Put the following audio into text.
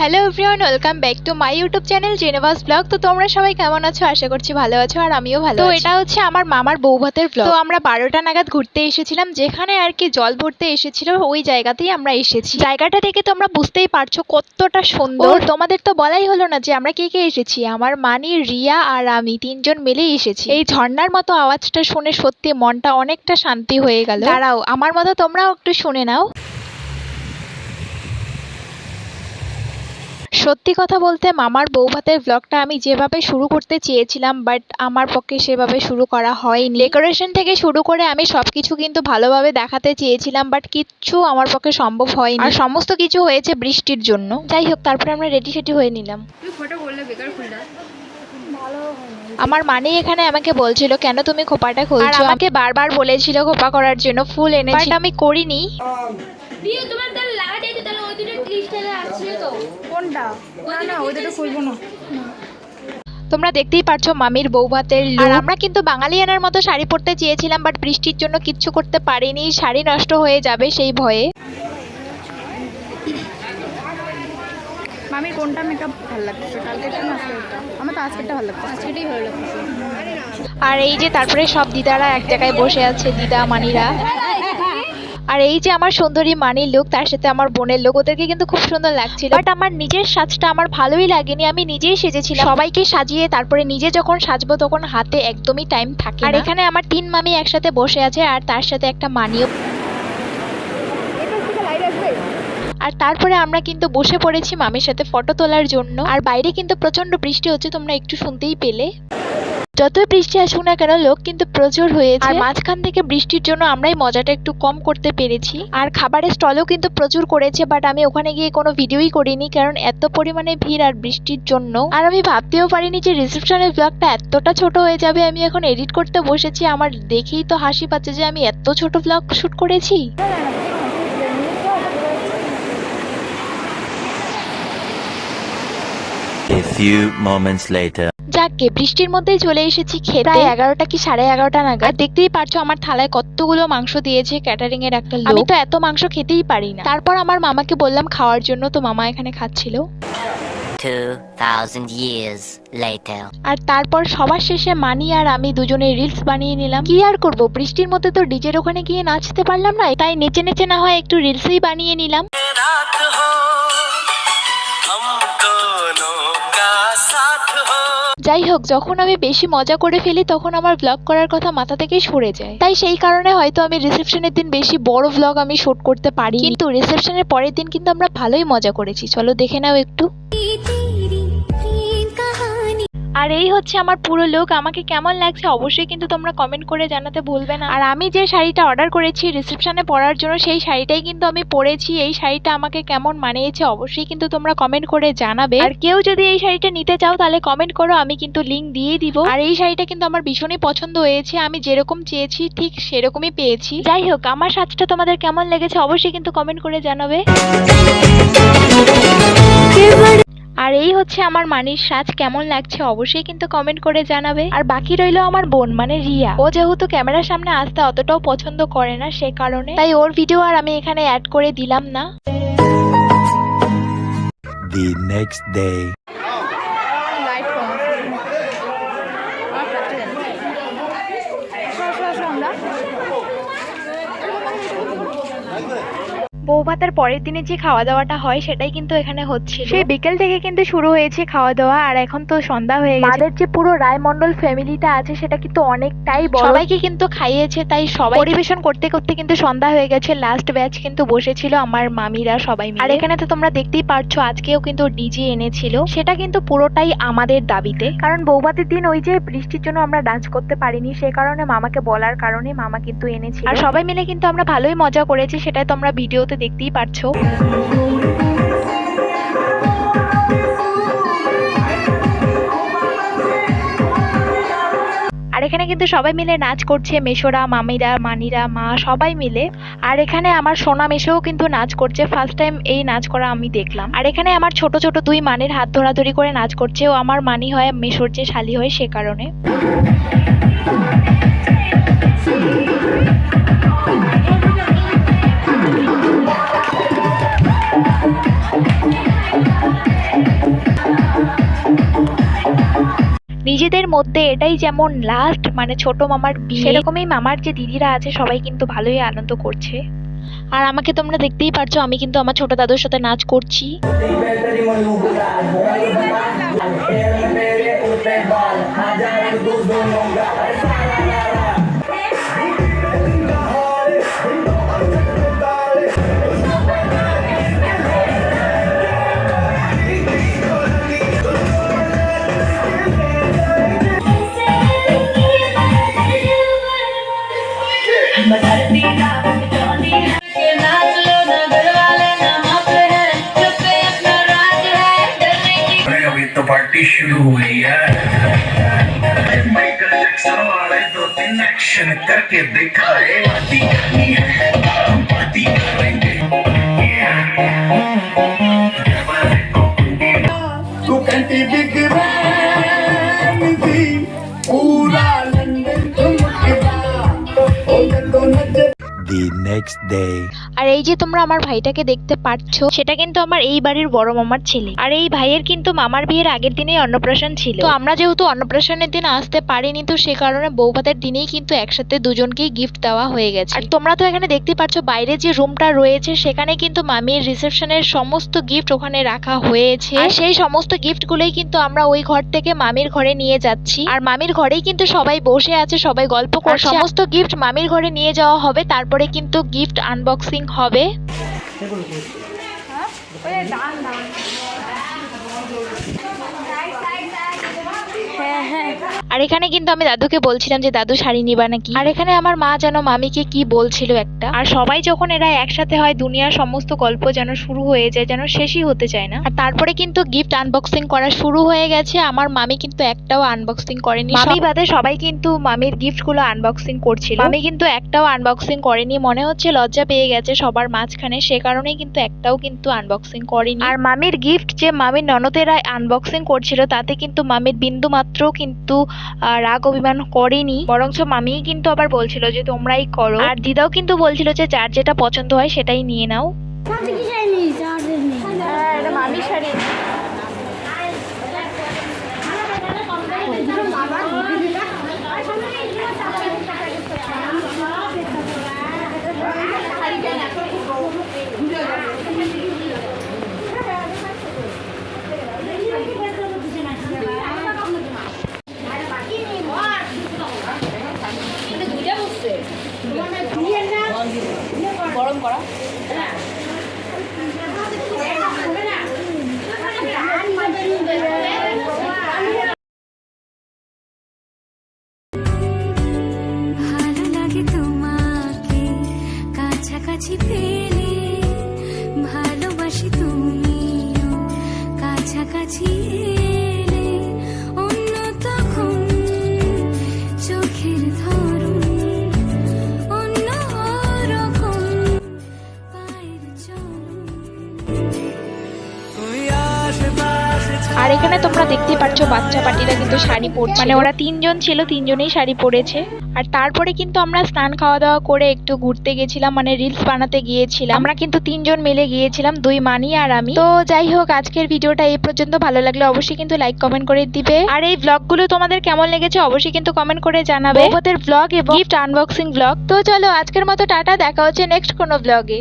Hello everyone, welcome back to my YouTube channel Geneva's blog. তো তোমরা সবাই কেমন আছো? আশা করছি ভালো আছো, আর আমিও ভালো আছি। তো এটা হচ্ছে আমার মামার বউ ভাতের ব্লগ। তো আমরা 12টা নাগাদ ঘুরতে এসেছিলাম, যেখানে আর কি জল ভরতে এসেছিল ওই জায়গাতেই আমরা এসেছি। জায়গাটা দেখে তোমরা বুঝতেই পারছো কতটা সুন্দর। তোমাদের তো বলাই হলো না যে আমরা কে কে এসেছি। আমার মানি, রিয়া আর আমি তিনজন মিলেই এসেছি। এই ঝর্ণার মতো আওয়াজটা শুনে সত্যি মনটা অনেকটা শান্তি হয়ে গেল। দাঁড়াও, আমার মতো তোমরাও একটু শুনে নাও। সত্যি কথা বলতে মামার বউ ভাতের ব্লগটা আমি যেভাবে শুরু করতে চেয়েছিলাম, বাট আমার পক্ষে সেভাবে শুরু করা হয়নি। ডেকোরেশন থেকে শুরু করে আমি সবকিছু কিন্তু ভালোভাবে দেখাতে চেয়েছিলাম, বাট কিচ্ছু আমার পক্ষে সম্ভব হয়নি। আর সমস্ত কিছু হয়েছে বৃষ্টির জন্য। যাই হোক, তারপরে আমরা রেডি সেটি হয়ে নিলাম। আমার মানে এখানে আমাকে বলছিল কেন তুমি খোপাটা খুলছো, আর আমাকে বারবার বলেছিল খোপা করার জন্য ফুল এনেছি, বাট আমি করিনি। তোমরা দেখতেই পারছো মামির বউ ভাতের লুক। আর আমরা কিন্তু বাঙালিয়ানার মতো শাড়ি পরতে চেয়েছিলাম, বাট বৃষ্টির জন্য কিচ্ছু করতে পারিনি। শাড়ি নষ্ট হয়ে যাবে সেই ভয়ে। মামির কোনটা মেকআপ ভালো লাগছে? কালকেরটা না আজকেরটা? আমার তো আজকেরটা ভালো লাগছে, আজকেরটাই ভালো লাগছে। আর এই যে তারপরে সব দিদারা এক জায়গায় বসে আছে, দিদা মানিরা। আর এই যে আমার সুন্দরী মানির লুক, তার সাথে আমার বোনের লুক, ওদেরকে কিন্তু খুব সুন্দর লাগছিল। বাট আমার নিজের সাজটা আমার ভালোই লাগেনি। আমি নিজেই সেজেছিলাম, সবাইকে সাজিয়ে তারপরে নিজে যখন সাজবো তখন হাতে একদমই টাইম থাকে না। আর এখানে আমার 3 মামি একসাথে বসে আছে, আর তার সাথে একটা মানিও। আর তারপরে আমরা কিন্তু বসে পড়েছি মামির সাথে ফটো তোলার জন্য। আর বাইরে কিন্তু প্রচন্ড বৃষ্টি হচ্ছে, তোমরা একটু শুনতেই পেলে। যতই বৃষ্টি আসুক না কেন, লোক কিন্তু প্রচুর হয়েছে। আর মাঝখান থেকে বৃষ্টির জন্য আমরাই মজাটা একটু কম করতে পেরেছি। আর খাবারের স্টলও কিন্তু প্রচুর করেছে, বাট আমি ওখানে গিয়ে কোনো ভিডিওই করিনি, কারণ এত পরিমাণে ভিড় আর বৃষ্টির জন্য। আর আমি ভাবতেও পারিনি যে রিসেপশনের ব্লগটা এতটা ছোট হয়ে যাবে। আমি এখন এডিট করতে বসেছি, আমার দেখেই তো হাসি পাচ্ছে যে আমি এত ছোট ব্লগ শুট করেছি। A few moments later. যাকে বৃষ্টির মধ্যেই চলে এসেছি খেতে। প্রায় 11টা কি 11:30 নাগাদ। আর দেখতেই পারছো আমার থালায় কতগুলো মাংস দিয়েছে ক্যাটারিং এর একটা লোক। আমি তো এত মাংস খেতেই পারি না। তারপর আমার মামাকে বললাম খাওয়ার জন্য, তো মামা এখানে খাচ্ছিল। 2000 years later. আর তারপর সবার শেষে মানি আর আমি দুজনে রিলস বানিয়ে নিলাম। কি আর করব, বৃষ্টির মধ্যে তো ডিজের ওখানে গিয়ে নাচতে পারলাম না, তাই নেচে নেচে না হয় একটু রিলসই বানিয়ে নিলাম। যাই হোক, যখন আমি বেশি মজা করে ফেলি তখন আমার ব্লগ করার কথা মাথা থেকেই সরে যায়। তাই সেই কারণে হয়তো আমি রিসেপশনের দিন বেশি বড় ব্লগ আমি শুট করতে পারি, কিন্তু রিসেপশনের পরের দিন কিন্তু আমরা ভালোই মজা করেছি। চলো দেখে নাও একটু। আর এই হচ্ছে আমার পুরো লুক। আমাকে কেমন লাগছে অবশ্যই কিন্তু তোমরা কমেন্ট করে জানাতে ভুলবে না। আর আমি যে শাড়িটা অর্ডার করেছি রিসেপশনে পরার জন্য, সেই শাড়িটাই কিন্তু আমি পরেছি। এই শাড়িটা আমাকে কেমন মানিয়েছে অবশ্যই কিন্তু তোমরা কমেন্ট করে জানাবে। আর কেউ যদি এই শাড়িটা নিতে চাও তাহলে কমেন্ট করো, আমি কিন্তু লিংক দিয়ে দিব। আর এই শাড়িটা কিন্তু আমার ভীষণই পছন্দ হয়েছে। আমি যেরকম চেয়েছি ঠিক সেরকমই পেয়েছি। যাই হোক, আমার সাজটা তোমাদের কেমন লেগেছে অবশ্যই কিন্তু কমেন্ট করে জানাবে। আর এই হচ্ছে আমার মানির সাজ, কেমন লাগছে অবশ্যই কিন্তু কমেন্ট করে জানাবে। আর বাকি রইলো আমার বোন মানে রিয়া। ও যেহেতু ক্যামেরার সামনে আসতে অতটাও পছন্দ করে না, সে কারণে তাই ওর ভিডিও আর আমি এখানে অ্যাড করে দিলাম না। The next day. লাইট কম বউ ভাতের পরের দিনে যে খাওয়া দাওয়াটা হয় সেটাই কিন্তু এখানে হচ্ছিল। সেই বিকেল থেকে কিন্তু শুরু হয়েছে খাওয়া দাওয়া, আর এখন তো সন্ধ্যা হয়ে গেছে। আমাদের যে পুরো রায়মন্ডল ফ্যামিলিটা আছে সেটা কিন্তু অনেকটাই বড়, সবাইকে কিন্তু খাইয়েছে, তাই সবাই পরিবেশন করতে করতে কিন্তু সন্ধ্যা হয়ে গেছে। লাস্ট ব্যাচ কিন্তু বসেছিল আমার মামিরা সবাই মিলে। আর এখানে তো তোমরা দেখতেই পারছো আজকেও কিন্তু ডিজে এনেছিল, সেটা কিন্তু পুরোটাই আমাদের দাবিতে। কারণ বউ ভাতের দিন ওই যে বৃষ্টির জন্য আমরা ডান্স করতে পারিনি, সে কারণে মামাকে বলার কারণে মামা কিন্তু এনেছিল। আর সবাই মিলে কিন্তু আমরা ভালোই মজা করেছি, সেটা তোমরা ভিডিওতে দেখতেই পারছো। আর এখানে কিন্তু সবাই মিলে নাচ করছে, মেশোরা, মামিরা, মানিরা, মা সবাই মিলে। আর এখানে আমার সোনা মেশোও কিন্তু নাচ করছে, ফার্স্ট টাইম এই নাচ করা আমি দেখলাম। আর এখানে আমার ছোট ছোট 2 মানির হাত ধরাধরি করে নাচ করছে। ও আমার মানি হয়, মেশোর যে শালি হয় সে কারণে। নিজেদের মধ্যে এটাই যেমন লাস্ট মানে ছোট মামার বিয়ে, সেরকমই মামার যে দিদিরা আছে সবাই কিন্তু ভালোই আনন্দ করছে। আর আমাকে তোমরা দেখতেই পারছো, আমি কিন্তু আমার ছোট দাদুর সাথে নাচ করছি। अभी तो पार्टी शुरू हुई है। माइकल जैक्सन वाले 2-3 एक्शन करके दिखाए। पार्टी करनी है, हम पार्टी करेंगे। तू कंटी बिग बैन थी, पूरा लंदन चमकदा। ओ जल्दो नजर The next day. আর এই যে তোমরা আমার ভাইটাকে দেখতে পাচ্ছো, সেটা কিন্তু আমার এই বাড়ির বড় মামার ছেলে। আর এই ভাইয়ের কিন্তু মামার বিয়ের আগের দিনেই অন্নপ্রাশন ছিল। তো আমরা যেহেতু অন্নপ্রাশনের দিন আসতে পারিনি, তো সে কারণে বৌভাতের দিনেই কিন্তু একসাথে দুজনকেই গিফট দেওয়া হয়ে গেছে। আর তোমরা তো এখানে দেখতে পাচ্ছ বাইরে যে রুমটা রয়েছে, সেখানে কিন্তু মামির রিসেপশনের সমস্ত গিফট ওখানে রাখা হয়েছে। আর সেই সমস্ত গিফট গুলোই কিন্তু আমরা ওই ঘর থেকে মামির ঘরে নিয়ে যাচ্ছি। আর মামির ঘরেই কিন্তু সবাই বসে আছে, সবাই গল্প করছে। সমস্ত গিফট মামির ঘরে নিয়ে যাওয়া হবে, তারপরে কিন্তু গিফট আনবক্সিং হবে। আর এখানে কিন্তু আমি দাদুকে বলছিলাম যে দাদু শাড়ি নিবা নাকি। আর এখানে আমার মা যেন মামিকে কি বলছিল একটা। আর সবাই যখন এরা একসাথে হয়, দুনিয়ার সমস্ত গল্প যেন শুরু হয়ে যায়, যেন শেষই হতে চায় না। আর তারপরে কিন্তু গিফট আনবক্সিং করা শুরু হয়ে গেছে। আমার মামি কিন্তু একটাও আনবক্সিং করেনি, মামি বাদে সবাই কিন্তু মামির গিফট গুলো আনবক্সিং করছিল। মামি কিন্তু একটাও আনবক্সিং করেনি, মনে হচ্ছে লজ্জা পেয়ে গেছে সবার মাঝখানে, সে কারণেই কিন্তু একটাও কিন্তু আনবক্সিং করেনি। আর মামির গিফট যে মামির ননদেরা আনবক্সিং করছিল, তাতে কিন্তু মামির বিন্দু মাত্র কিন্তু রাগ অভিমান করেনি, বরঞ্চ মামিই কিন্তু আবার বলছিল যে তোমরাই করো। আর দিদাও কিন্তু বলছিল যে যার যেটা পছন্দ হয় সেটাই নিয়ে নাও। এটা মামির শাড়ি। গরম করা ভালো লাগে তোমাকে কাছাকাছি পেলে, ভালোবাসি তুমিও কাছাকাছি এলে, অন্য তখন চোখের ধরন অন্য রকম, পায়ের চলন। আর এখানে তোমরা দেখতে পাচ্ছ বাচ্চা পার্টিরা কিন্তু শাড়ি পরছে, মানে ওরা তিনজন ছিল, তিনজনেই শাড়ি পরেছে। আর তারপরে কিন্তু আমরা স্নান খাওয়া দাওয়া করে একটু ঘুরতে গেছিলাম, মানে রিলস বানাতে গিয়েছিলাম। আমরা কিন্তু তিনজন মিলে গিয়েছিলাম, দুই মানি আর আমি। তো যাই হোক, আজকের ভিডিওটা এই পর্যন্ত। ভালো লাগলে অবশ্যই কিন্তু লাইক কমেন্ট করে দিবে। আর এই ব্লগগুলো তোমাদের কেমন লেগেছে অবশ্যই কিন্তু কমেন্ট করে জানাবে। বৌভাতের ব্লগ এবং গিফট আনবক্সিং ব্লগ। তো চলো আজকের মতো টাটা, দেখা হচ্ছে নেক্সট কোনো ব্লগে।